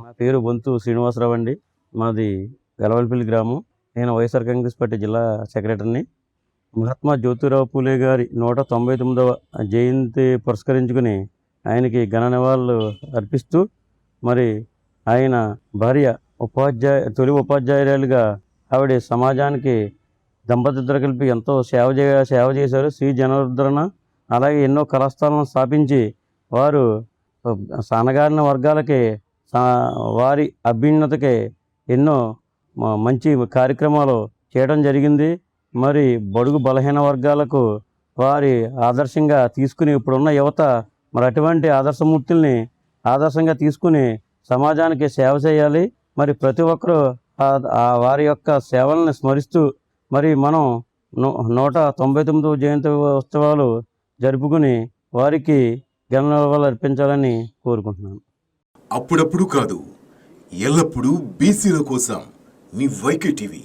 మా పేరు బొంతు శ్రీనివాసరావు అండి. మాది గలవలపల్లి గ్రామం. నేను వైఎస్ఆర్ కాంగ్రెస్ పార్టీ జిల్లా సెక్రటరీని. మహాత్మా జ్యోతిరావు పూలే గారి 199వ జయంతి పురస్కరించుకుని ఆయనకి ఘన నివాళులు అర్పిస్తూ, మరి ఆయన భార్య తొలి ఉపాధ్యాయురాలుగా ఆవిడ సమాజానికి దంపతిద్దరు కలిపి ఎంతో సేవ చేశారు. శ్రీ జనోద్ధరణ అలాగే ఎన్నో కళాశాలను స్థాపించి వారు సన్నగారిన వర్గాలకి వారి అభ్యున్నతికి ఎన్నో మంచి కార్యక్రమాలు చేయడం జరిగింది. మరి బడుగు బలహీన వర్గాలకు వారి ఆదర్శంగా తీసుకుని ఇప్పుడున్న యువత మరి అటువంటి ఆదర్శమూర్తుల్ని ఆదర్శంగా తీసుకుని సమాజానికి సేవ చేయాలి. మరి ప్రతి ఒక్కరూ వారి యొక్క సేవలను స్మరిస్తూ మరి మనం 199వ జయంతి ఉత్సవాలు జరుపుకుని వారికి ఘన నివాళులు అర్పించాలని కోరుకుంటున్నాను. అప్పుడప్పుడు కాదు, ఎల్లప్పుడూ బీసీల కోసం మీ వైకే టీవీ.